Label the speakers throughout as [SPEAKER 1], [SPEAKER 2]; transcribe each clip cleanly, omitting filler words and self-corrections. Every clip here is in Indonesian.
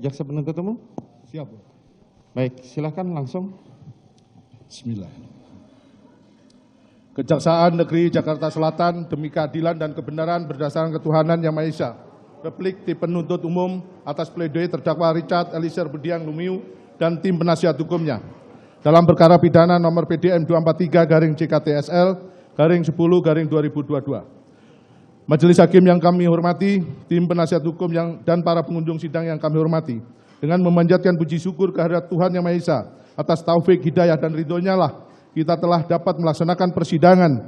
[SPEAKER 1] Jaksa penuntut umum?
[SPEAKER 2] Siap.
[SPEAKER 1] Baik, silakan langsung.
[SPEAKER 2] Bismillah. Kejaksaan Negeri Jakarta Selatan demi keadilan dan kebenaran berdasarkan ketuhanan Yang Maha Esa. Replik tim penuntut umum atas pledoi terdakwa Richard Eliezer Budiang Lumiu dan tim penasihat hukumnya. Dalam perkara pidana nomor PDM 243/CKTSL/10/2022. Majelis Hakim yang kami hormati, tim penasihat hukum dan para pengunjung sidang yang kami hormati, dengan memanjatkan puji syukur kehadirat Tuhan Yang Maha Esa atas taufik, hidayah, dan ridhonya lah kita telah dapat melaksanakan persidangan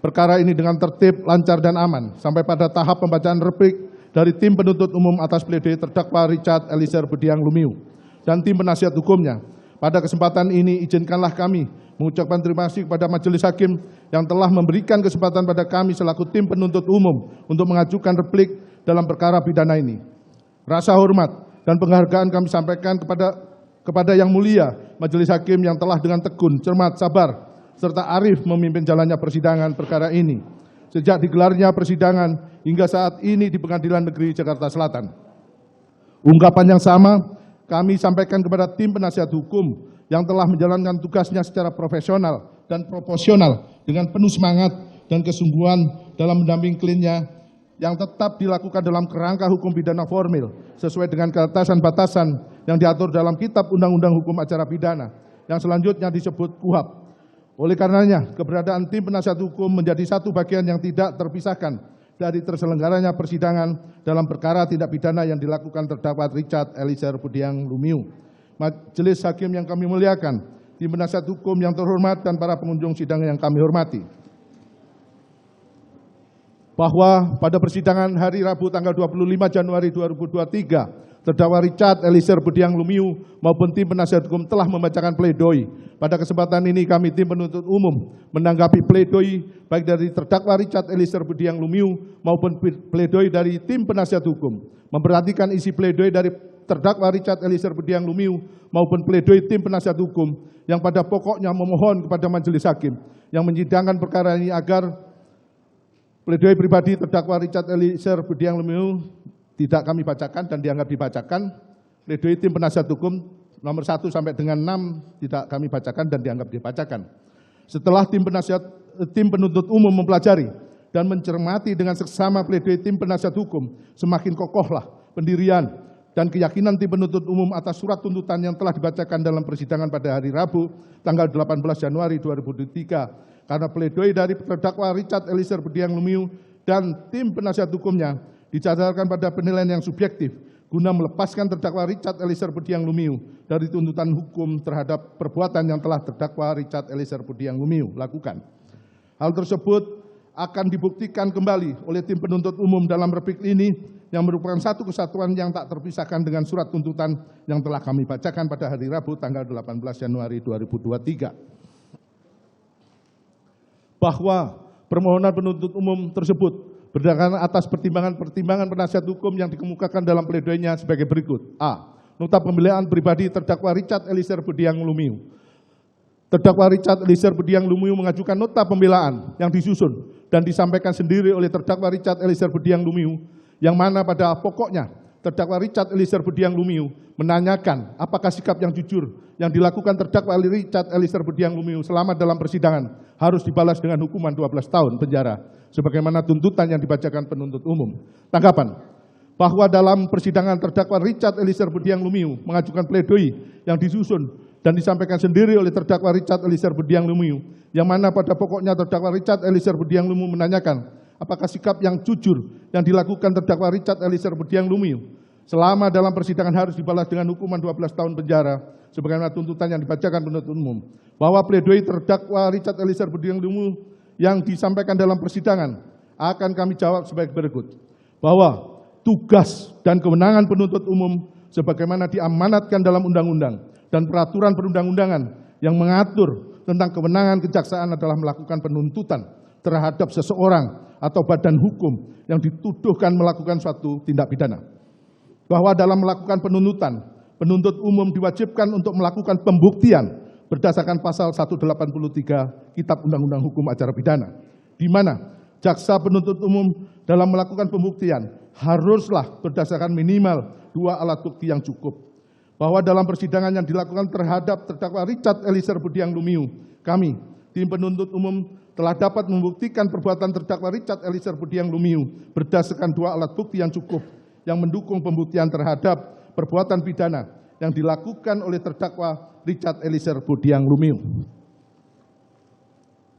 [SPEAKER 2] perkara ini dengan tertib, lancar, dan aman sampai pada tahap pembacaan replik dari tim penuntut umum atas pledoi terdakwa Richard Eliezer Budiang Lumiu dan tim penasihat hukumnya. Pada kesempatan ini izinkanlah kami mengucapkan terima kasih kepada Majelis Hakim yang telah memberikan kesempatan pada kami selaku tim penuntut umum untuk mengajukan replik dalam perkara pidana ini. Rasa hormat dan penghargaan kami sampaikan kepada Yang Mulia Majelis Hakim yang telah dengan tekun, cermat, sabar, serta arif memimpin jalannya persidangan perkara ini sejak digelarnya persidangan hingga saat ini di Pengadilan Negeri Jakarta Selatan. Ungkapan yang sama kami sampaikan kepada tim penasihat hukum yang telah menjalankan tugasnya secara profesional dan proporsional dengan penuh semangat dan kesungguhan dalam mendampingi kliennya yang tetap dilakukan dalam kerangka hukum pidana formil sesuai dengan batasan-batasan yang diatur dalam Kitab Undang-Undang Hukum Acara Pidana yang selanjutnya disebut KUHAP. Oleh karenanya, keberadaan tim penasihat hukum menjadi satu bagian yang tidak terpisahkan dari terselenggaranya persidangan dalam perkara tindak pidana yang dilakukan terdakwa Richard Eliezer Budiang Lumiu. Majelis Hakim yang kami muliakan, tim penasihat hukum yang terhormat, dan para pengunjung sidang yang kami hormati. Bahwa pada persidangan hari Rabu tanggal 25 Januari 2023, terdakwa Richard Eliezer Budiang Lumiu maupun tim penasihat hukum telah membacakan pledoi. Pada kesempatan ini kami tim penuntut umum menanggapi pledoi baik dari terdakwa Richard Eliezer Budiang Lumiu maupun pledoi dari tim penasihat hukum. Memperhatikan isi pledoi dari terdakwa Richard Eliezer Budiang Lumiu maupun pledoi tim penasihat hukum yang pada pokoknya memohon kepada Majelis Hakim yang menyidangkan perkara ini agar pledoi pribadi terdakwa Richard Eliezer Budiang Lumiu tidak kami bacakan dan dianggap dibacakan. Pledoi tim penasihat hukum nomor 1 sampai dengan 6 tidak kami bacakan dan dianggap dibacakan. Setelah tim penuntut umum mempelajari dan mencermati dengan seksama pledoi tim penasihat hukum, semakin kokohlah pendirian dan keyakinan tim penuntut umum atas surat tuntutan yang telah dibacakan dalam persidangan pada hari Rabu tanggal 18 Januari 2023. Karena pledoi dari terdakwa Richard Eliezer Budiang Lumiu dan tim penasihat hukumnya didasarkan pada penilaian yang subjektif guna melepaskan terdakwa Richard Eliezer Budiang Lumiu dari tuntutan hukum terhadap perbuatan yang telah terdakwa Richard Eliezer Budiang Lumiu lakukan. Hal tersebut akan dibuktikan kembali oleh tim penuntut umum dalam replik ini yang merupakan satu kesatuan yang tak terpisahkan dengan surat tuntutan yang telah kami bacakan pada hari Rabu tanggal 18 Januari 2023. Bahwa permohonan penuntut umum tersebut berdasarkan atas pertimbangan penasihat hukum yang dikemukakan dalam pledoinya sebagai berikut. A. Nota pembelaan pribadi terdakwa Richard Eliezer Budiang Lumiu. Terdakwa Richard Eliezer Budiang Lumiu mengajukan nota pembelaan yang disusun dan disampaikan sendiri oleh terdakwa Richard Eliezer Budiang Lumiu, yang mana pada pokoknya terdakwa Richard Eliezer Budiang Lumiu menanyakan apakah sikap yang jujur yang dilakukan terdakwa Richard Eliezer Budiang Lumiu selama dalam persidangan harus dibalas dengan hukuman 12 tahun penjara sebagaimana tuntutan yang dibacakan penuntut umum. Tanggapan bahwa dalam persidangan terdakwa Richard Eliezer Budiang Lumiu mengajukan pledoi yang disusun dan disampaikan sendiri oleh terdakwa Richard Eliezer Budiang Lumiu, yang mana pada pokoknya terdakwa Richard Eliezer Budiang Lumiu menanyakan apakah sikap yang jujur yang dilakukan terdakwa Richard Eliezer Budiang Lumiu selama dalam persidangan harus dibalas dengan hukuman 12 tahun penjara sebagaimana tuntutan yang dibacakan penuntut umum. Bahwa pledoi terdakwa Richard Eliezer Budiang Lumiu yang disampaikan dalam persidangan akan kami jawab sebagai berikut. Bahwa tugas dan kewenangan penuntut umum sebagaimana diamanatkan dalam undang-undang dan peraturan perundang-undangan yang mengatur tentang kewenangan kejaksaan adalah melakukan penuntutan terhadap seseorang atau badan hukum yang dituduhkan melakukan suatu tindak pidana. Bahwa dalam melakukan penuntutan, penuntut umum diwajibkan untuk melakukan pembuktian berdasarkan pasal 183 Kitab Undang-Undang Hukum Acara Pidana, di mana jaksa penuntut umum dalam melakukan pembuktian haruslah berdasarkan minimal 2 alat bukti yang cukup. Bahwa dalam persidangan yang dilakukan terhadap terdakwa Richard Eliezer Budiang Lumiu, kami, tim penuntut umum telah dapat membuktikan perbuatan terdakwa Richard Eliezer Budiang Lumiu berdasarkan 2 alat bukti yang cukup yang mendukung pembuktian terhadap perbuatan pidana yang dilakukan oleh terdakwa Richard Eliezer Budiang Lumiu.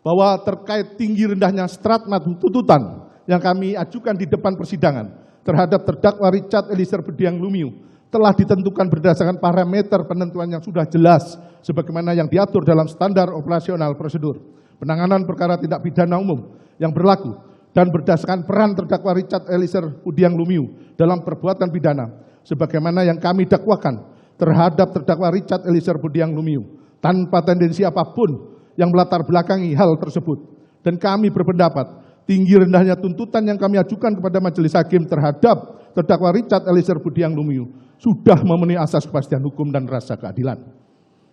[SPEAKER 2] Bahwa terkait tinggi rendahnya stratma tuntutan yang kami ajukan di depan persidangan terhadap terdakwa Richard Eliezer Budiang Lumiu telah ditentukan berdasarkan parameter penentuan yang sudah jelas sebagaimana yang diatur dalam standar operasional prosedur penanganan perkara tindak pidana umum yang berlaku dan berdasarkan peran terdakwa Richard Eliezer Budiang Lumiu dalam perbuatan pidana sebagaimana yang kami dakwakan terhadap terdakwa Richard Eliezer Budiang Lumiu tanpa tendensi apapun yang melatar belakangi hal tersebut. Dan kami berpendapat tinggi rendahnya tuntutan yang kami ajukan kepada majelis hakim terhadap terdakwa Richard Eliezer Budiang Lumiu sudah memenuhi asas kepastian hukum dan rasa keadilan.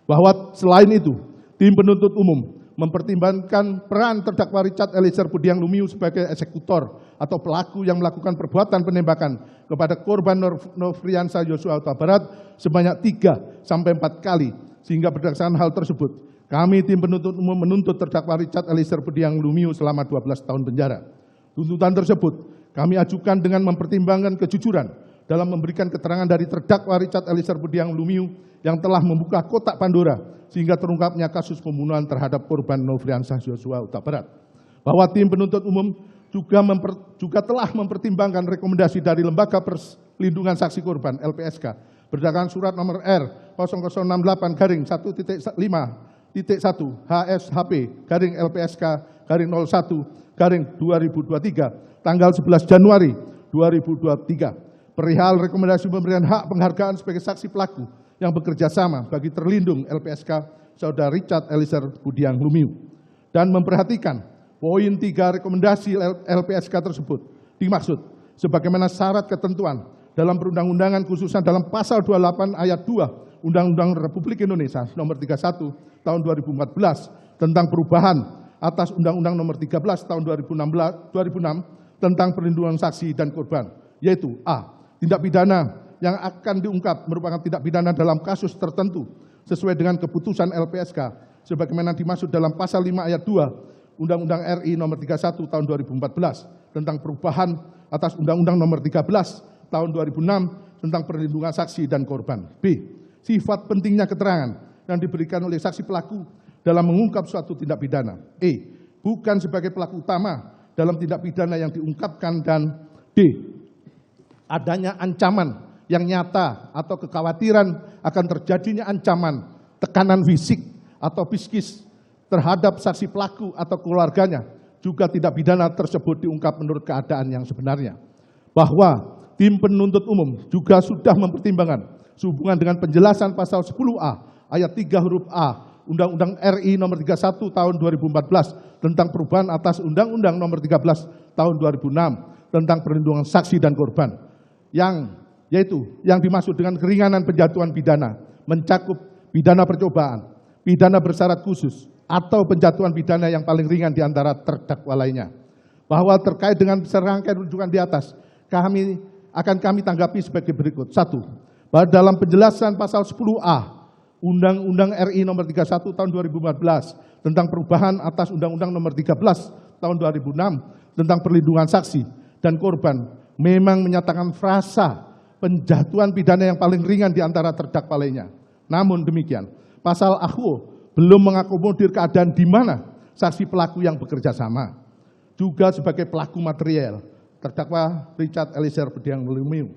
[SPEAKER 2] Bahwa selain itu, tim penuntut umum mempertimbangkan peran terdakwa Richard Eliezer Budiang Lumiu sebagai eksekutor atau pelaku yang melakukan perbuatan penembakan kepada korban Nofriansah Yosua Huta Barat sebanyak 3 sampai 4 kali. Sehingga berdasarkan hal tersebut, kami tim penuntut umum menuntut terdakwa Richard Eliezer Budiang Lumiu selama 12 tahun penjara. Tuntutan tersebut kami ajukan dengan mempertimbangkan kejujuran dalam memberikan keterangan dari terdakwa Richard Eliezer Budiang Lumiu yang telah membuka kotak Pandora sehingga terungkapnya kasus pembunuhan terhadap korban Nofriansah Yosua Huta Barat. Bahwa tim penuntut umum juga telah mempertimbangkan rekomendasi dari Lembaga Perlindungan Saksi Korban LPSK berdasarkan surat nomor R 0068-1.5.1 HSHP LPSK-01-2023 tanggal 11 Januari 2023 perihal rekomendasi pemberian hak penghargaan sebagai saksi pelaku yang bekerja sama bagi terlindung LPSK Saudara Richard Eliezer Budiang Lumiu dan memperhatikan poin 3 rekomendasi LPSK tersebut dimaksud sebagaimana syarat ketentuan dalam perundang-undangan khususnya dalam pasal 28 ayat 2 Undang-Undang Republik Indonesia nomor 31 tahun 2014 tentang perubahan atas Undang-Undang nomor 13 tahun 2006 tentang perlindungan saksi dan korban, yaitu a. Tindak pidana yang akan diungkap merupakan tindak pidana dalam kasus tertentu sesuai dengan keputusan LPSK sebagaimana dimaksud dalam pasal 5 ayat 2 Undang-Undang RI nomor 31 tahun 2014 tentang perubahan atas Undang-Undang nomor 13 tahun 2006 tentang perlindungan saksi dan korban. B. Sifat pentingnya keterangan yang diberikan oleh saksi pelaku dalam mengungkap suatu tindak pidana. E. Bukan sebagai pelaku utama dalam tindak pidana yang diungkapkan. Dan D. Adanya ancaman yang nyata atau kekhawatiran akan terjadinya ancaman, tekanan fisik atau psikis terhadap saksi pelaku atau keluarganya, juga tindak pidana tersebut diungkap menurut keadaan yang sebenarnya. Bahwa tim penuntut umum juga sudah mempertimbangkan sehubungan dengan penjelasan pasal 10A ayat 3 huruf A Undang-Undang RI nomor 31 tahun 2014 tentang perubahan atas Undang-Undang nomor 13 tahun 2006 tentang perlindungan saksi dan korban. Yang dimaksud dengan keringanan penjatuhan pidana mencakup pidana percobaan, pidana bersyarat khusus, atau penjatuhan pidana yang paling ringan di antara terdakwa lainnya. Bahwa terkait dengan serangkaian rujukan di atas, kami tanggapi sebagai berikut. 1. Bahwa dalam penjelasan pasal 10A Undang-Undang RI nomor 31 tahun 2014 tentang perubahan atas Undang-Undang nomor 13 tahun 2006 tentang perlindungan saksi dan korban memang menyatakan frasa penjatuhan pidana yang paling ringan di antara terdakwa lainnya. Namun demikian, pasal AHU belum mengakomodir keadaan di mana saksi pelaku yang bekerja sama juga sebagai pelaku material terdakwa Richard Eliezer Budiang Lumiu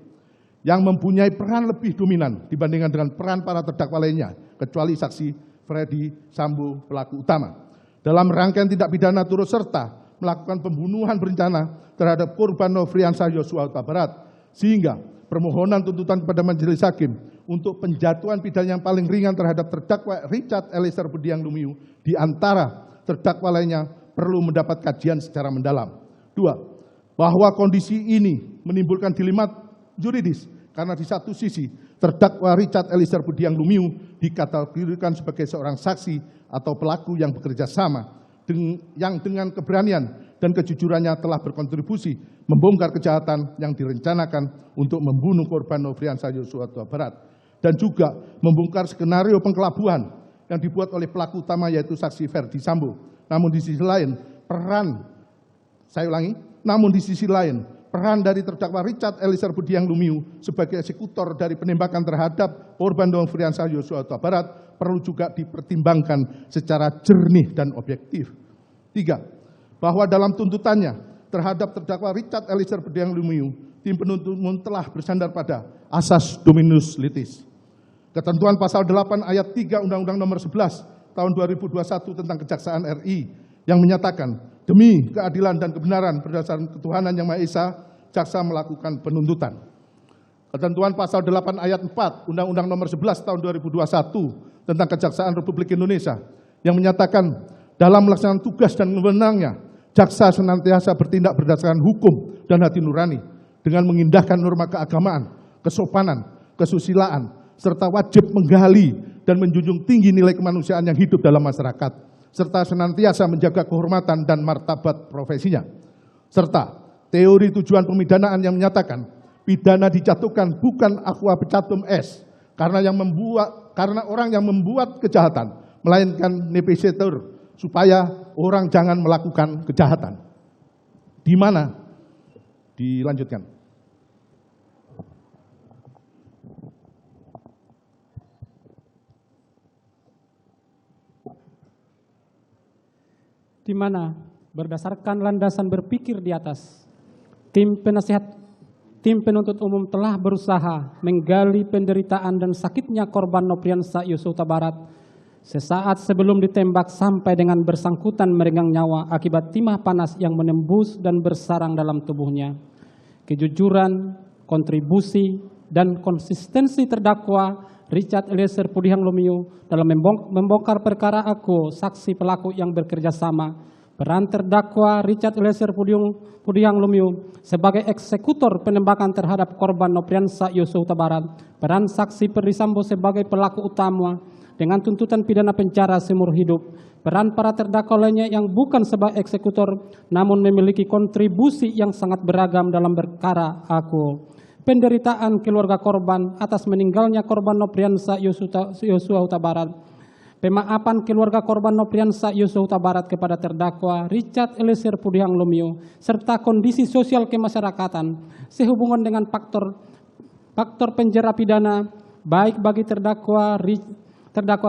[SPEAKER 2] yang mempunyai peran lebih dominan dibandingkan dengan peran para terdakwa lainnya kecuali saksi Freddy Sambo pelaku utama dalam rangkaian tindak pidana turut serta melakukan pembunuhan berencana terhadap korban Nofriansah Yosua Huta Barat, sehingga permohonan tuntutan kepada majelis hakim untuk penjatuhan pidana yang paling ringan terhadap terdakwa Richard Eliezer Budiang Lumiu di antara terdakwa lainnya perlu mendapat kajian secara mendalam. 2. Bahwa kondisi ini menimbulkan dilema juridis karena di satu sisi terdakwa Richard Eliezer Budiang Lumiu dikategorikan sebagai seorang saksi atau pelaku yang bekerja sama yang dengan keberanian dan kejujurannya telah berkontribusi membongkar kejahatan yang direncanakan untuk membunuh korban Nofriansah Yosua Huta Barat, dan juga membongkar skenario pengkelabuan yang dibuat oleh pelaku utama yaitu saksi Ferdi Sambo. Namun di sisi lain, peran dari terdakwa Richard Eliezer Budiang Lumiu sebagai eksekutor dari penembakan terhadap korban Nofriansah Yosua Huta Barat perlu juga dipertimbangkan secara jernih dan objektif. 3. Bahwa dalam tuntutannya terhadap terdakwa Richard Eliezer Budiang Lumiu, tim penuntut umum telah bersandar pada asas dominus litis. Ketentuan pasal 8 ayat 3 Undang-Undang Nomor 11 tahun 2021 tentang Kejaksaan RI yang menyatakan demi keadilan dan kebenaran berdasarkan ketuhanan yang Maha Esa, jaksa melakukan penuntutan. Ketentuan pasal 8 ayat 4 Undang-Undang Nomor 11 tahun 2021 tentang Kejaksaan Republik Indonesia yang menyatakan dalam melaksanakan tugas dan wewenangnya, jaksa senantiasa bertindak berdasarkan hukum dan hati nurani dengan mengindahkan norma keagamaan, kesopanan, kesusilaan, serta wajib menggali dan menjunjung tinggi nilai kemanusiaan yang hidup dalam masyarakat, serta senantiasa menjaga kehormatan dan martabat profesinya. Serta teori tujuan pemidanaan yang menyatakan pidana dijatuhkan bukan aqua pecatum es karena orang yang membuat kejahatan, melainkan nepesitur supaya orang jangan melakukan kejahatan. Di mana? Dilanjutkan.
[SPEAKER 3] Di mana berdasarkan landasan berpikir di atas, tim penuntut umum telah berusaha menggali penderitaan dan sakitnya korban Nofriansah Yosua Huta Barat sesaat sebelum ditembak sampai dengan bersangkutan merenggang nyawa akibat timah panas yang menembus dan bersarang dalam tubuhnya. Kejujuran, kontribusi, dan konsistensi terdakwa Richard Eliezer Budiang Lumiu dalam membongkar perkara aku, saksi pelaku yang bekerja sama. Peran terdakwa Richard Eliezer Budiang Lumiu sebagai eksekutor penembakan terhadap korban Nofriansah Yosua Huta Barat. Peran saksi Ferdi Sambo sebagai pelaku utama dengan tuntutan pidana penjara seumur hidup. Peran para terdakwa lainnya yang bukan sebagai eksekutor namun memiliki kontribusi yang sangat beragam dalam perkara aku. Penderitaan keluarga korban atas meninggalnya korban Nofriansah Yosua Huta Barat. Pemaafan keluarga korban Nofriansah Yosua Huta Barat kepada terdakwa Richard Eliezer Budiang Lumiu serta kondisi sosial kemasyarakatan sehubungan dengan faktor penjara pidana baik bagi terdakwa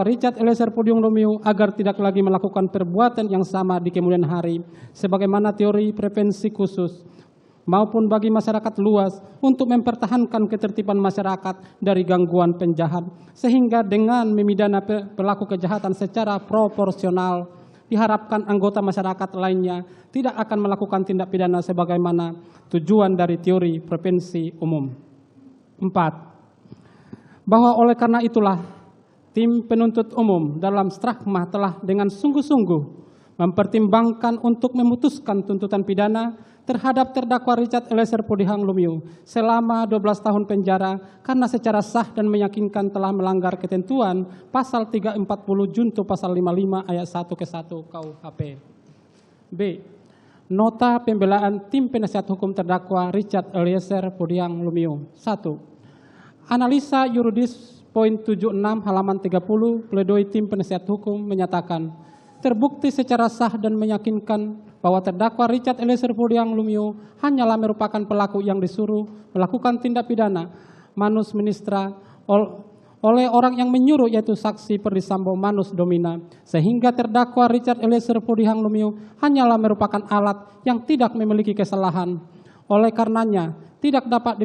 [SPEAKER 3] Richard Eliezer Budiang Lumiu agar tidak lagi melakukan perbuatan yang sama di kemudian hari sebagaimana teori prevensi khusus maupun bagi masyarakat luas untuk mempertahankan ketertiban masyarakat dari gangguan penjahat, sehingga dengan memidana pelaku kejahatan secara proporsional, diharapkan anggota masyarakat lainnya tidak akan melakukan tindak pidana sebagaimana tujuan dari teori prevensi umum. 4. Bahwa oleh karena itulah, tim penuntut umum dalam Strakma telah dengan sungguh-sungguh mempertimbangkan untuk memutuskan tuntutan pidana terhadap terdakwa Richard Eliezer Budiang Lumiu selama 12 tahun penjara karena secara sah dan meyakinkan telah melanggar ketentuan pasal 340 junto pasal 55 ayat 1 ke 1 KUHP. B. Nota pembelaan tim penasihat hukum terdakwa Richard Eliezer Budiang Lumiu. 1. Analisa yuridis poin 76 halaman 30 pledoi tim penasihat hukum menyatakan terbukti secara sah dan meyakinkan bahwa terdakwa Richard Eliezer Budiang Lumiu hanyalah merupakan pelaku yang disuruh melakukan tindak pidana manus ministra oleh orang yang menyuruh yaitu saksi Ferdi Sambo manus domina, sehingga terdakwa Richard Eliezer Budiang Lumiu hanyalah merupakan alat yang tidak memiliki kesalahan. Oleh karenanya tidak dapat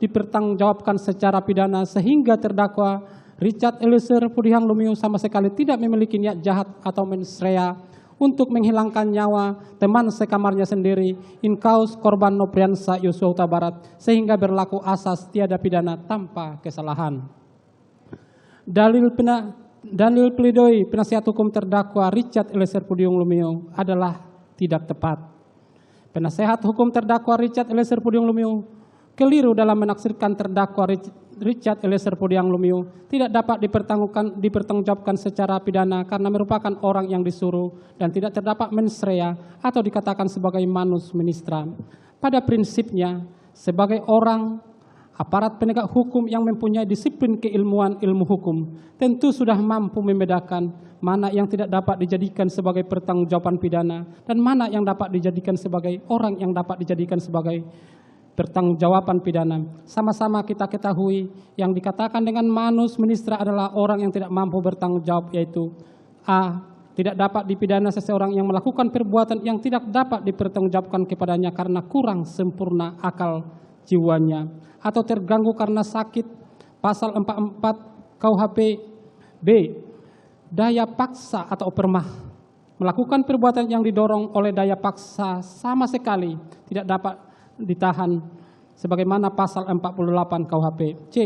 [SPEAKER 3] dipertanggungjawabkan secara pidana sehingga terdakwa Richard Eliezer Budiang Lumiu sama sekali tidak memiliki niat jahat atau mensrea untuk menghilangkan nyawa teman sekamarnya sendiri in cause korban Nofriansah Yosua Huta Barat sehingga berlaku asas tiada pidana tanpa kesalahan. Dalil pledoi penasihat hukum terdakwa Richard Eliezer Budiang Lumiu adalah tidak tepat. Penasehat hukum terdakwa Richard Eliezer Budiang Lumiu keliru dalam menafsirkan terdakwa Richard Eliezer Pudiang Lumiu tidak dapat dipertanggungjawabkan secara pidana karena merupakan orang yang disuruh dan tidak terdapat mens rea atau dikatakan sebagai manus ministra. Pada prinsipnya, sebagai orang aparat penegak hukum yang mempunyai disiplin keilmuan ilmu hukum tentu sudah mampu membedakan mana yang tidak dapat dijadikan sebagai pertanggungjawaban pidana dan mana yang dapat dijadikan sebagai orang yang dapat dijadikan sebagai pertanggungjawaban pidana. Sama-sama kita ketahui yang dikatakan dengan manus ministra adalah orang yang tidak mampu bertanggung jawab, yaitu A. Tidak dapat dipidana seseorang yang melakukan perbuatan yang tidak dapat dipertanggungjawabkan kepadanya karena kurang sempurna akal jiwanya atau terganggu karena sakit, pasal 44 KUHP. B. Daya paksa atau permah, melakukan perbuatan yang didorong oleh daya paksa sama sekali tidak dapat ditahan sebagaimana pasal 48 KUHP. C.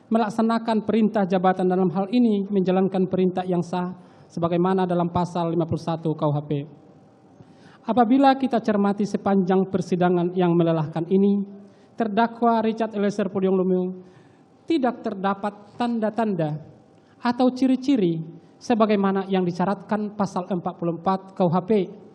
[SPEAKER 3] Melaksanakan perintah jabatan dalam hal ini menjalankan perintah yang sah sebagaimana dalam pasal 51 KUHP. Apabila kita cermati sepanjang persidangan yang melelahkan ini, terdakwa Richard Eliezer Pudiang Lumiu tidak terdapat tanda-tanda atau ciri-ciri sebagaimana yang disyaratkan pasal 44 KUHP,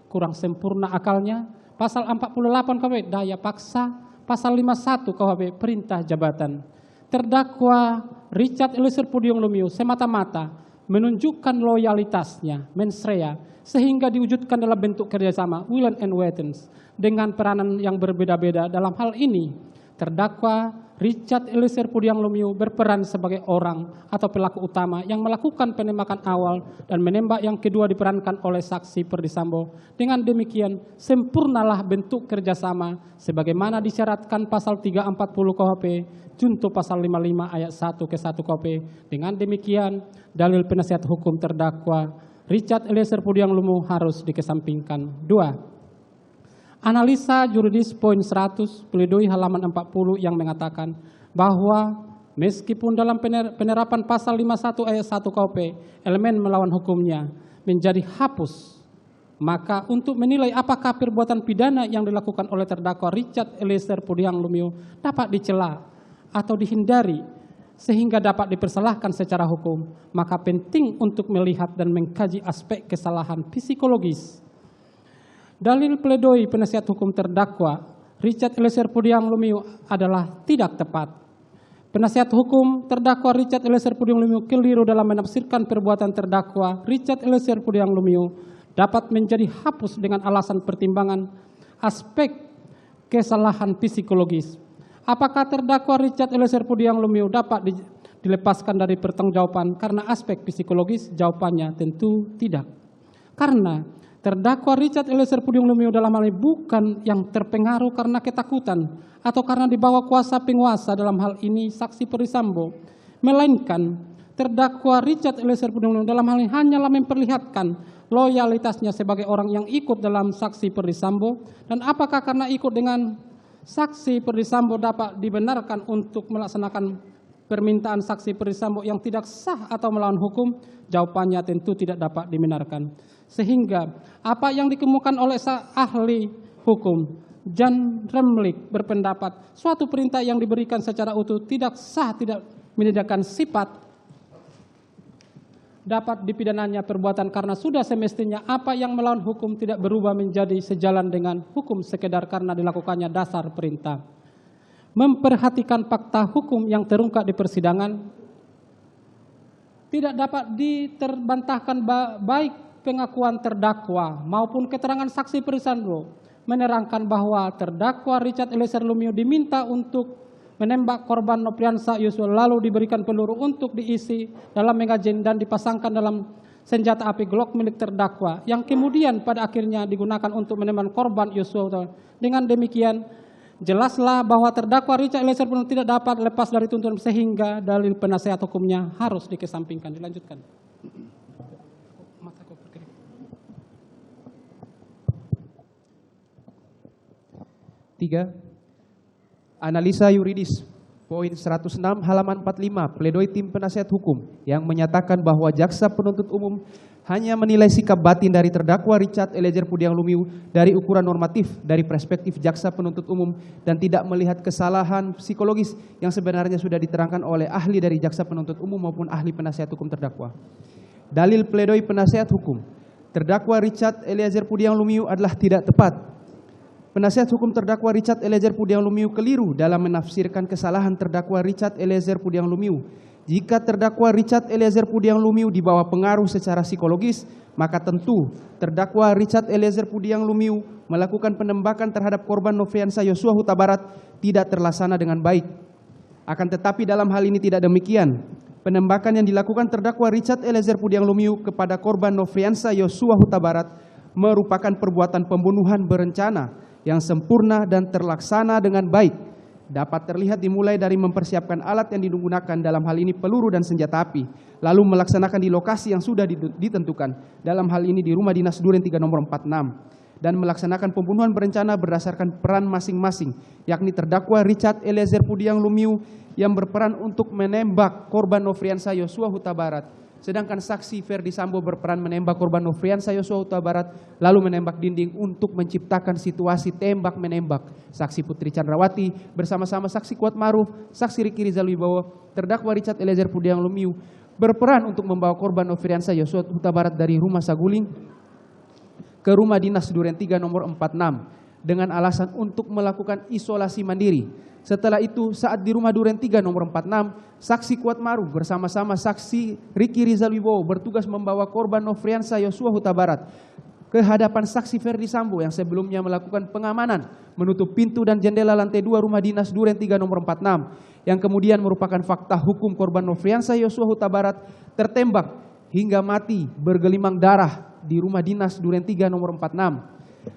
[SPEAKER 3] kurang sempurna akalnya, pasal 48 KUHP daya paksa, pasal 51 KUHP perintah jabatan. Terdakwa Richard Eliezer Pudiang Lumiu semata-mata menunjukkan loyalitasnya mens rea sehingga diwujudkan dalam bentuk kerjasama will and weapons dengan peranan yang berbeda-beda. Dalam hal ini, terdakwa Richard Eliezer Pudiang Lumiu berperan sebagai orang atau pelaku utama yang melakukan penembakan awal dan menembak yang kedua diperankan oleh saksi Perdi Sambo. Dengan demikian, sempurnalah bentuk kerjasama sebagaimana disyaratkan pasal 340 KUHP, junto pasal 55 ayat 1 ke 1 KUHP. Dengan demikian, dalil penasihat hukum terdakwa Richard Eliezer Pudiang Lumiu harus dikesampingkan. 2. Analisa juridis poin 100 pledoi halaman 40 yang mengatakan bahwa meskipun dalam penerapan pasal 51 ayat 1 KUHP elemen melawan hukumnya menjadi hapus, maka untuk menilai apakah perbuatan pidana yang dilakukan oleh terdakwa Richard Eliezer Pudiang Lumiu dapat dicela atau dihindari sehingga dapat dipersalahkan secara hukum, maka penting untuk melihat dan mengkaji aspek kesalahan psikologis. Dalil pledoi penasihat hukum terdakwa Richard Eliezer Pudiang Lumiu adalah tidak tepat. Penasihat hukum terdakwa Richard Eliezer Pudiang Lumiu keliru dalam menafsirkan perbuatan terdakwa Richard Eliezer Pudiang Lumiu dapat menjadi hapus dengan alasan pertimbangan aspek kesalahan psikologis. Apakah terdakwa Richard Eliezer Pudiang Lumiu dapat dilepaskan dari pertanggungjawaban karena aspek psikologis? Jawabannya tentu tidak. Karena terdakwa Richard Eliezer Pudiang Lumiu dalam hal ini bukan yang terpengaruh karena ketakutan atau karena dibawa kuasa penguasa, dalam hal ini saksi Perdi Sambo, melainkan terdakwa Richard Eliezer Pudiang Lumiu dalam hal ini hanyalah memperlihatkan loyalitasnya sebagai orang yang ikut dalam saksi Perdi Sambo. Dan apakah karena ikut dengan saksi Perdi Sambo dapat dibenarkan untuk melaksanakan permintaan saksi Perdi Sambo yang tidak sah atau melawan hukum? Jawabannya tentu tidak dapat dibenarkan. Sehingga apa yang dikemukakan oleh ahli hukum Jan Remlik berpendapat suatu perintah yang diberikan secara utuh tidak sah, tidak menyediakan sifat dapat dipidananya perbuatan karena sudah semestinya apa yang melawan hukum tidak berubah menjadi sejalan dengan hukum sekedar karena dilakukannya dasar perintah. Memperhatikan fakta hukum yang terungkap di persidangan tidak dapat diterbantahkan, baik pengakuan terdakwa maupun keterangan saksi Perdi Sambo menerangkan bahwa terdakwa Richard Eliezer Lumiu diminta untuk menembak korban Nopriansa Yosua lalu diberikan peluru untuk diisi dalam magazin dan dipasangkan dalam senjata api Glock milik terdakwa yang kemudian pada akhirnya digunakan untuk menembak korban Yosua. Dengan demikian jelaslah bahwa terdakwa Richard Eliezer Pudiang tidak dapat lepas dari tuntutan sehingga dalil penasihat hukumnya harus dikesampingkan. Dilanjutkan.
[SPEAKER 4] 3. Analisa yuridis poin 106 halaman 45 pledoi tim penasihat hukum yang menyatakan bahwa jaksa penuntut umum hanya menilai sikap batin dari terdakwa Richard Eliezer Pudiang Lumiu dari ukuran normatif dari perspektif jaksa penuntut umum dan tidak melihat kesalahan psikologis yang sebenarnya sudah diterangkan oleh ahli dari jaksa penuntut umum maupun ahli penasihat hukum terdakwa. Dalil pledoi penasihat hukum, terdakwa Richard Eliezer Pudiang Lumiu adalah tidak tepat. Penasihat hukum terdakwa Richard Eliezer Pudiang Lumiu keliru dalam menafsirkan kesalahan terdakwa Richard Eliezer Pudiang Lumiu. Jika terdakwa Richard Eliezer Pudiang Lumiu di bawah pengaruh secara psikologis, maka tentu terdakwa Richard Eliezer Pudiang Lumiu melakukan penembakan terhadap korban Nofriansah Yosua Huta Barat tidak terlaksana dengan baik. Akan tetapi dalam hal ini tidak demikian. Penembakan yang dilakukan terdakwa Richard Eliezer Pudiang Lumiu kepada korban Nofriansah Yosua Huta Barat merupakan perbuatan pembunuhan berencana yang sempurna dan terlaksana dengan baik. Dapat terlihat dimulai dari mempersiapkan alat yang digunakan, dalam hal ini peluru dan senjata api, lalu melaksanakan di lokasi yang sudah ditentukan, dalam hal ini di Rumah Dinas Duren 3 nomor 46, dan melaksanakan pembunuhan berencana berdasarkan peran masing-masing, yakni terdakwa Richard Eliezer Pudiang Lumiu yang berperan untuk menembak korban Nofriansah Yosua Huta Barat, sedangkan saksi Ferdi Sambo berperan menembak korban Nofriansah Yosua Huta Barat lalu menembak dinding untuk menciptakan situasi tembak-menembak. Saksi Putri Chandrawati bersama-sama saksi Kuat Maruf, saksi Riki Rizal Wibowo, terdakwa Richard Eliezer Pudiang Lumiu berperan untuk membawa korban Nofriansah Yosua Huta Barat dari Rumah Saguling ke Rumah Dinas Duren 3 nomor 46 dengan alasan untuk melakukan isolasi mandiri. Setelah itu saat di Rumah Duren 3 nomor 46, saksi Kuat Maruf bersama-sama saksi Riki Rizal Wibowo bertugas membawa korban Nofriansah Yosua Huta Barat ke hadapan saksi Ferdi Sambo yang sebelumnya melakukan pengamanan menutup pintu dan jendela lantai 2 Rumah Dinas Duren 3 nomor 46 yang kemudian merupakan fakta hukum korban Nofriansah Yosua Huta Barat tertembak hingga mati bergelimang darah di Rumah Dinas Duren 3 nomor 46.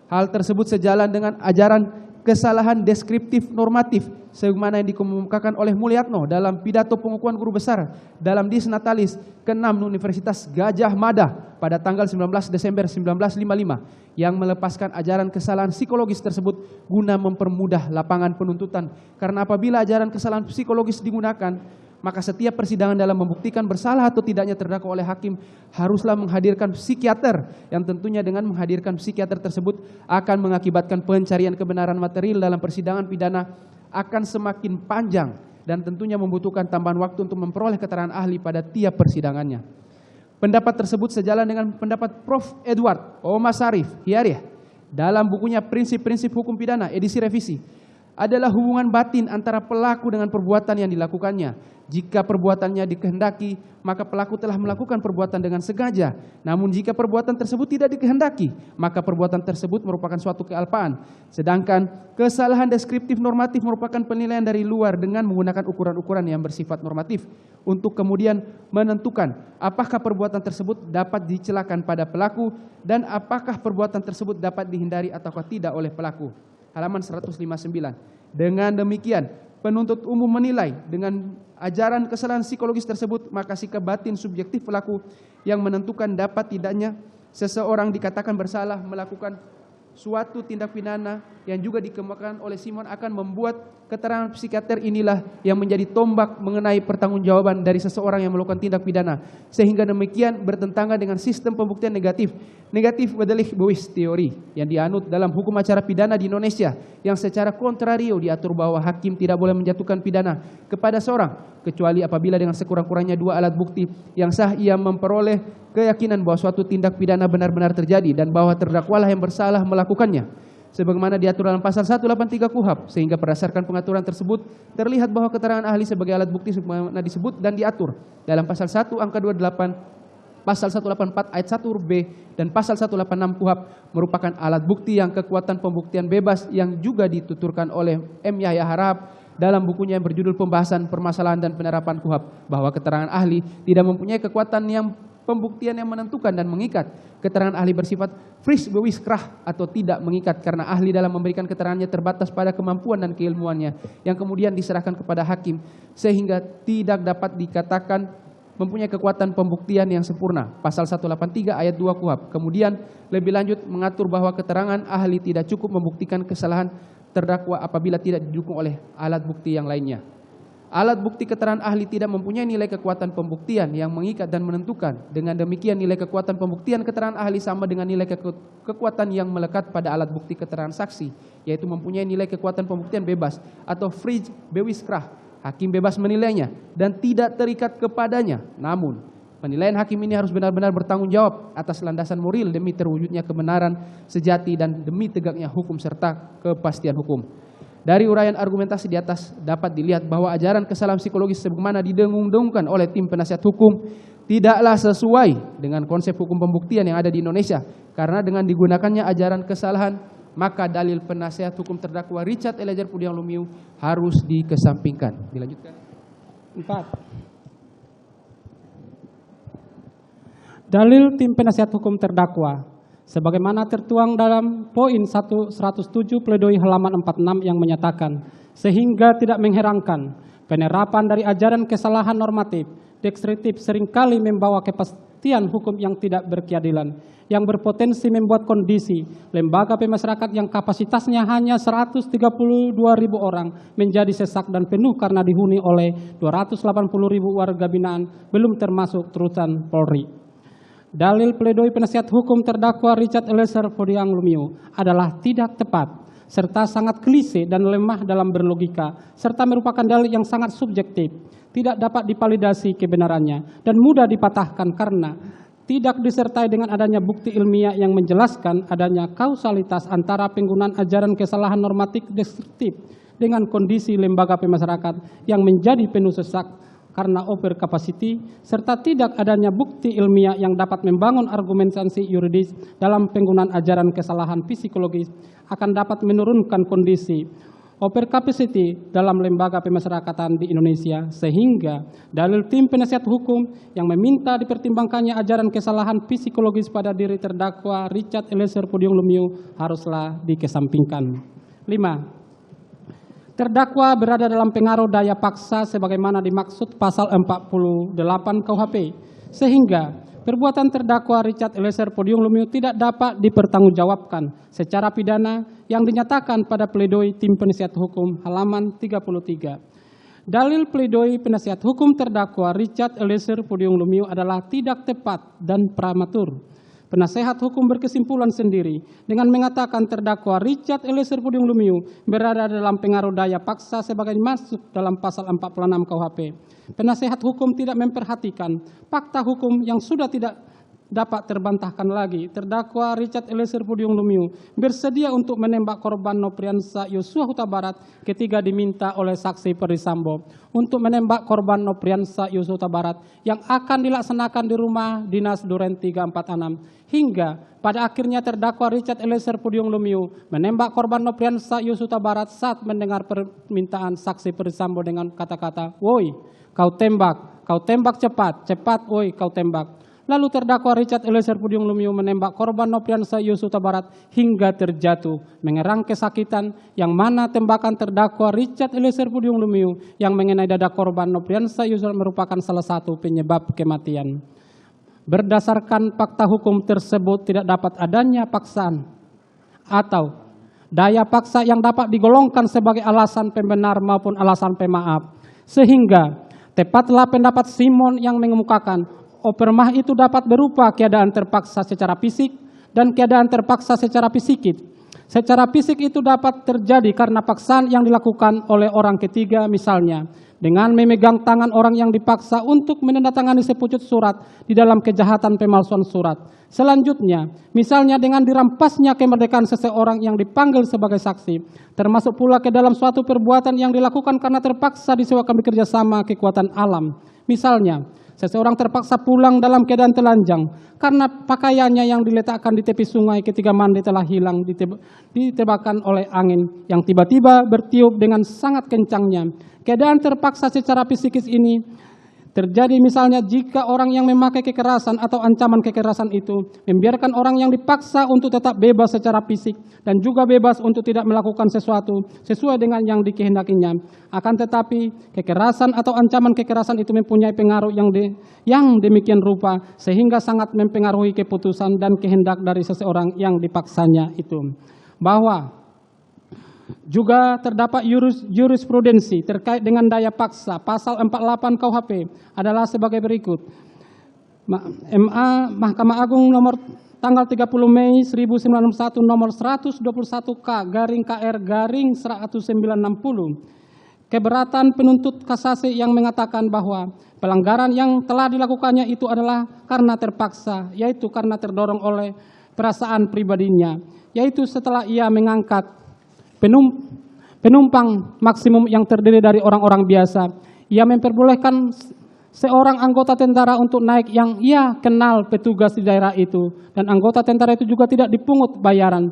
[SPEAKER 4] Hal tersebut sejalan dengan ajaran kesalahan deskriptif normatif sebagaimana yang dikemukakan oleh Mulyatno dalam pidato pengukuhan guru besar dalam Dies Natalis ke-6 Universitas Gajah Mada pada tanggal 19 Desember 1955 yang melepaskan ajaran kesalahan psikologis tersebut guna mempermudah lapangan penuntutan. Karena apabila ajaran kesalahan psikologis digunakan, maka setiap persidangan dalam membuktikan bersalah atau tidaknya terdakwa oleh hakim haruslah menghadirkan psikiater, yang tentunya dengan menghadirkan psikiater tersebut akan mengakibatkan pencarian kebenaran material dalam persidangan pidana akan semakin panjang dan tentunya membutuhkan tambahan waktu untuk memperoleh keterangan ahli pada tiap persidangannya. Pendapat tersebut sejalan dengan pendapat Prof. Edward Omar Sarif Hiariah dalam bukunya Prinsip-Prinsip Hukum Pidana edisi revisi adalah hubungan batin antara pelaku dengan perbuatan yang dilakukannya. Jika perbuatannya dikehendaki, maka pelaku telah melakukan perbuatan dengan sengaja. Namun jika perbuatan tersebut tidak dikehendaki, maka perbuatan tersebut merupakan suatu kealpaan. Sedangkan kesalahan deskriptif normatif merupakan penilaian dari luar dengan menggunakan ukuran-ukuran yang bersifat normatif untuk kemudian menentukan apakah perbuatan tersebut dapat dicelakan pada pelaku dan apakah perbuatan tersebut dapat dihindari ataukah tidak oleh pelaku. Halaman 159. Dengan demikian, penuntut umum menilai dengan ajaran kesalahan psikologis tersebut, maka sikap batin subjektif pelaku yang menentukan dapat tidaknya seseorang dikatakan bersalah melakukan suatu tindak pidana yang juga dikemukakan oleh Simon akan membuat keterangan psikiater inilah yang menjadi tombak mengenai pertanggungjawaban dari seseorang yang melakukan tindak pidana, sehingga demikian bertentangan dengan sistem pembuktian negatif bedelik Bois teori yang dianut dalam hukum acara pidana di Indonesia, yang secara kontrario diatur bahwa hakim tidak boleh menjatuhkan pidana kepada seorang kecuali apabila dengan sekurang-kurangnya 2 alat bukti yang sah ia memperoleh keyakinan bahwa suatu tindak pidana benar-benar terjadi dan bahwa terdakwalah yang bersalah melakukannya, sebagaimana diatur dalam pasal 183 KUHP, sehingga berdasarkan pengaturan tersebut terlihat bahwa keterangan ahli sebagai alat bukti sebagaimana disebut dan diatur dalam pasal 1 angka 28, pasal 184 ayat 1 huruf B dan pasal 186 KUHP merupakan alat bukti yang kekuatan pembuktian bebas yang juga dituturkan oleh M. Yahya Harahap dalam bukunya yang berjudul Pembahasan Permasalahan dan Penerapan KUHP, bahwa keterangan ahli tidak mempunyai kekuatan yang pembuktian yang menentukan dan mengikat. Keterangan ahli bersifat fris bewiskrah atau tidak mengikat karena ahli dalam memberikan keterangannya terbatas pada kemampuan dan keilmuannya yang kemudian diserahkan kepada hakim, sehingga tidak dapat dikatakan mempunyai kekuatan pembuktian yang sempurna. Pasal 183 ayat 2 KUHP kemudian lebih lanjut mengatur bahwa keterangan ahli tidak cukup membuktikan kesalahan terdakwa apabila tidak didukung oleh alat bukti yang lainnya. Alat bukti keterangan ahli tidak mempunyai nilai kekuatan pembuktian yang mengikat dan menentukan. Dengan demikian nilai kekuatan pembuktian keterangan ahli sama dengan nilai kekuatan yang melekat pada alat bukti keterangan saksi, yaitu mempunyai nilai kekuatan pembuktian bebas atau free bewiskrah. Hakim bebas menilainya dan tidak terikat kepadanya. Namun, penilaian hakim ini harus benar-benar bertanggung jawab atas landasan moral demi terwujudnya kebenaran sejati dan demi tegaknya hukum serta kepastian hukum. Dari uraian argumentasi di atas dapat dilihat bahwa ajaran kesalahan psikologis sebagaimana didengung-dengungkan oleh tim penasihat hukum tidaklah sesuai dengan konsep hukum pembuktian yang ada di Indonesia, karena dengan digunakannya ajaran kesalahan maka dalil penasihat hukum terdakwa Richard Eliezer Pudiang Lumiu harus dikesampingkan. Dilanjutkan.
[SPEAKER 3] 4. Dalil tim penasihat hukum terdakwa sebagaimana tertuang dalam poin 107 pledoi halaman 46 yang menyatakan, sehingga tidak mengherankan penerapan dari ajaran kesalahan normatif deskriptif seringkali membawa kepastian hukum yang tidak berkeadilan, yang berpotensi membuat kondisi lembaga pemasyarakat yang kapasitasnya hanya 132.000 orang menjadi sesak dan penuh karena dihuni oleh 280.000 warga binaan, belum termasuk rutan Polri. Dalil pledoi penasihat hukum terdakwa Richard Eliezer Pudiang Lumiu adalah tidak tepat, serta sangat klise dan lemah dalam berlogika, serta merupakan dalil yang sangat subjektif, tidak dapat divalidasi kebenarannya, dan mudah dipatahkan karena tidak disertai dengan adanya bukti ilmiah yang menjelaskan adanya kausalitas antara penggunaan ajaran kesalahan normatif deskriptif dengan kondisi lembaga pemasyarakat yang menjadi penuh sesak karena over capacity, serta tidak adanya bukti ilmiah yang dapat membangun argumentasi yuridis dalam penggunaan ajaran kesalahan psikologis akan dapat menurunkan kondisi over capacity dalam lembaga pemasyarakatan di Indonesia, sehingga dalil tim penasihat hukum yang meminta dipertimbangkannya ajaran kesalahan psikologis pada diri terdakwa Richard Eliezer Pudiang Lumiu haruslah dikesampingkan. 5. Terdakwa berada dalam pengaruh daya paksa sebagaimana dimaksud pasal 48 KUHP, sehingga perbuatan terdakwa Richard Eliezer Pudiang Lumiu tidak dapat dipertanggungjawabkan secara pidana yang dinyatakan pada pledoi tim penasihat hukum halaman 33. Dalil pledoi penasihat hukum terdakwa Richard Eliezer Pudiang Lumiu adalah tidak tepat dan prematur. Penasehat hukum berkesimpulan sendiri dengan mengatakan terdakwa Richard Eliezer Pudiang Lumiu berada dalam pengaruh daya paksa sebagai masuk dalam pasal 46 KUHP. Penasehat hukum tidak memperhatikan fakta hukum yang sudah tidak dapat terbantahkan lagi. Terdakwa Richard Eliezer Pudiang Lumiu bersedia untuk menembak korban Nopriansa Yosua Huta Barat ketika diminta oleh saksi Perdisambo untuk menembak korban Nopriansa Yosua Huta Barat yang akan dilaksanakan di rumah dinas Duren 346, hingga pada akhirnya terdakwa Richard Eliezer Pudiang Lumiu menembak korban Nopriansa Yosua Huta Barat saat mendengar permintaan saksi Perdisambo dengan kata-kata, "Woi, kau tembak cepat, cepat, woi, kau tembak." Lalu terdakwa Richard Eliezer Pudiang Lumiu menembak korban Nopriansa Yosua Huta Barat hingga terjatuh, mengerang kesakitan, yang mana tembakan terdakwa Richard Eliezer Pudiang Lumiu yang mengenai dada korban Nopriansa Yosua merupakan salah satu penyebab kematian. Berdasarkan fakta hukum tersebut tidak dapat adanya paksaan atau daya paksa yang dapat digolongkan sebagai alasan pembenar maupun alasan pemaaf, sehingga tepatlah pendapat Simon yang mengemukakan opermah itu dapat berupa keadaan terpaksa secara fisik dan keadaan terpaksa secara psikis. Secara fisik itu dapat terjadi karena paksaan yang dilakukan oleh orang ketiga, misalnya dengan memegang tangan orang yang dipaksa untuk menandatangani sepucuk surat di dalam kejahatan pemalsuan surat. Selanjutnya, misalnya dengan dirampasnya kemerdekaan seseorang yang dipanggil sebagai saksi, termasuk pula ke dalam suatu perbuatan yang dilakukan karena terpaksa disewakan bekerjasama kekuatan alam. Misalnya, seseorang terpaksa pulang dalam keadaan telanjang karena pakaiannya yang diletakkan di tepi sungai ketika mandi telah hilang ditebakan oleh angin yang tiba-tiba bertiup dengan sangat kencangnya. Keadaan terpaksa secara psikis ini terjadi misalnya jika orang yang memakai kekerasan atau ancaman kekerasan itu membiarkan orang yang dipaksa untuk tetap bebas secara fisik dan juga bebas untuk tidak melakukan sesuatu sesuai dengan yang dikehendakinya. Akan tetapi kekerasan atau ancaman kekerasan itu mempunyai pengaruh yang demikian rupa sehingga sangat mempengaruhi keputusan dan kehendak dari seseorang yang dipaksanya itu. Bahwa Juga terdapat jurisprudensi terkait dengan daya paksa. Pasal 48 KUHP adalah sebagai berikut. Mahkamah Agung nomor tanggal 30 Mei 1991 nomor 121K/KR/1960. Keberatan penuntut kasasi yang mengatakan bahwa pelanggaran yang telah dilakukannya itu adalah karena terpaksa, yaitu karena terdorong oleh perasaan pribadinya, yaitu setelah ia mengangkat penumpang maksimum yang terdiri dari orang-orang biasa, ia memperbolehkan seorang anggota tentara untuk naik yang ia kenal petugas di daerah itu, dan anggota tentara itu juga tidak dipungut bayaran.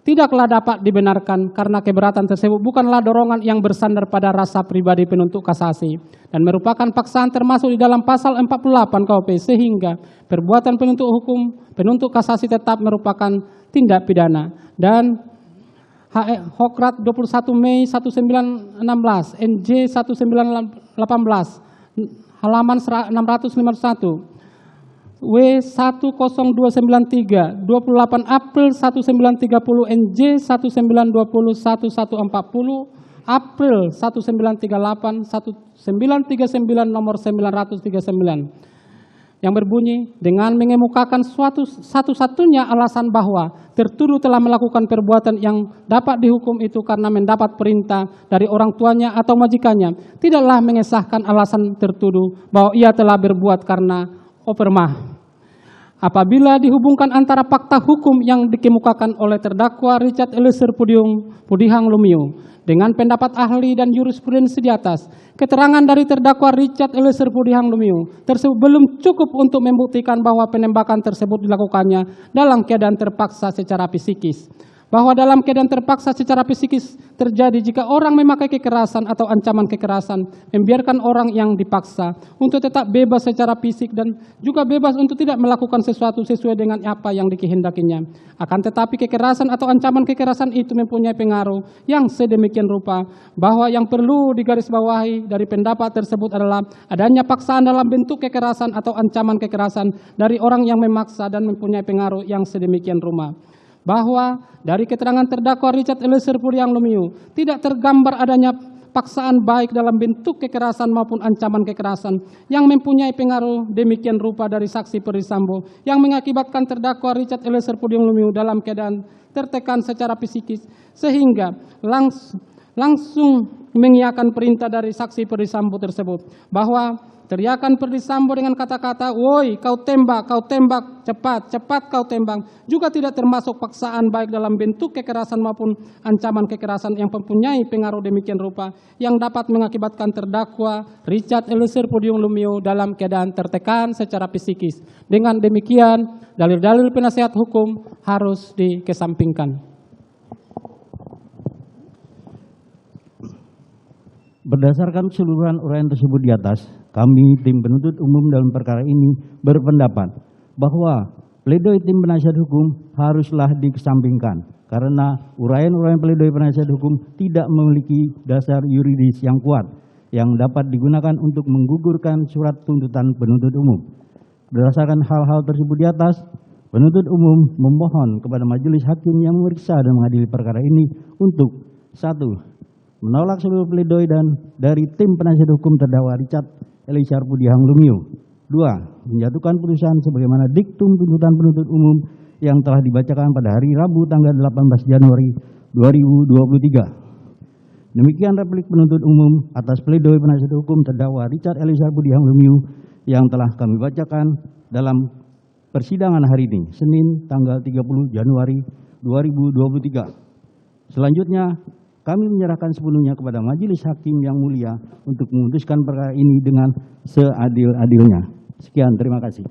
[SPEAKER 3] Tidaklah dapat dibenarkan karena keberatan tersebut bukanlah dorongan yang bersandar pada rasa pribadi penuntut kasasi dan merupakan paksaan termasuk di dalam pasal 48 KUHP, sehingga perbuatan penuntut kasasi tetap merupakan tindak pidana. Dan Hokrat 21 Mei 1916 NJ 1918 halaman 651 W10293 28 April 1930 NJ 1920 1140 April 1938 1939 nomor 939 yang berbunyi dengan mengemukakan satu-satunya alasan bahwa tertuduh telah melakukan perbuatan yang dapat dihukum itu karena mendapat perintah dari orang tuanya atau majikannya, tidaklah mengesahkan alasan tertuduh bahwa ia telah berbuat karena opermah. Apabila dihubungkan antara fakta hukum yang dikemukakan oleh terdakwa Richard Eliezer Pudihang Lumiu dengan pendapat ahli dan jurisprudensi di atas, keterangan dari terdakwa Richard Eliezer Pudihang Lumiu tersebut belum cukup untuk membuktikan bahwa penembakan tersebut dilakukannya dalam keadaan terpaksa secara psikis. Bahwa dalam keadaan terpaksa secara psikis terjadi jika orang memakai kekerasan atau ancaman kekerasan, membiarkan orang yang dipaksa untuk tetap bebas secara fisik dan juga bebas untuk tidak melakukan sesuatu sesuai dengan apa yang dikehendakinya. Akan tetapi kekerasan atau ancaman kekerasan itu mempunyai pengaruh yang sedemikian rupa bahwa yang perlu digarisbawahi dari pendapat tersebut adalah adanya paksaan dalam bentuk kekerasan atau ancaman kekerasan dari orang yang memaksa dan mempunyai pengaruh yang sedemikian rupa. Bahwa dari keterangan terdakwa Richard Eliezer Pudihang Lumiu tidak tergambar adanya paksaan baik dalam bentuk kekerasan maupun ancaman kekerasan yang mempunyai pengaruh demikian rupa dari saksi Perdisambo yang mengakibatkan terdakwa Richard Eliezer Pudihang Lumiu dalam keadaan tertekan secara psikis sehingga langsung mengiyakan perintah dari saksi Perdisambo tersebut bahwa teriakan Perdisambo dengan kata-kata, "Woi, kau tembak, cepat, cepat kau tembak," juga tidak termasuk paksaan baik dalam bentuk kekerasan maupun ancaman kekerasan yang mempunyai pengaruh demikian rupa yang dapat mengakibatkan terdakwa Richard Eliezer Pudihang Lumiu dalam keadaan tertekan secara psikis. Dengan demikian, dalil-dalil penasihat hukum harus dikesampingkan.
[SPEAKER 5] Berdasarkan keseluruhan uraian tersebut di atas, kami tim penuntut umum dalam perkara ini berpendapat bahwa pledoi tim penasihat hukum haruslah dikesampingkan karena uraian-uraian pledoi penasihat hukum tidak memiliki dasar yuridis yang kuat yang dapat digunakan untuk menggugurkan surat tuntutan penuntut umum. Berdasarkan hal-hal tersebut di atas, penuntut umum memohon kepada majelis hakim yang memeriksa dan mengadili perkara ini untuk 1. Menolak seluruh pledoi dan dari tim penasihat hukum terdakwa Richard Eliezer Pudihang Lumiu. 2. Menjatuhkan putusan sebagaimana diktum tuntutan penuntut umum yang telah dibacakan pada hari Rabu tanggal 18 Januari 2023. Demikian replik penuntut umum atas pledoi penasihat hukum terdakwa Richard Eliezer Pudihang Lumiu yang telah kami bacakan dalam persidangan hari ini, Senin tanggal 30 Januari 2023. Selanjutnya, kami menyerahkan sepenuhnya kepada majelis hakim yang mulia untuk memutuskan perkara ini dengan seadil-adilnya. Sekian, terima kasih.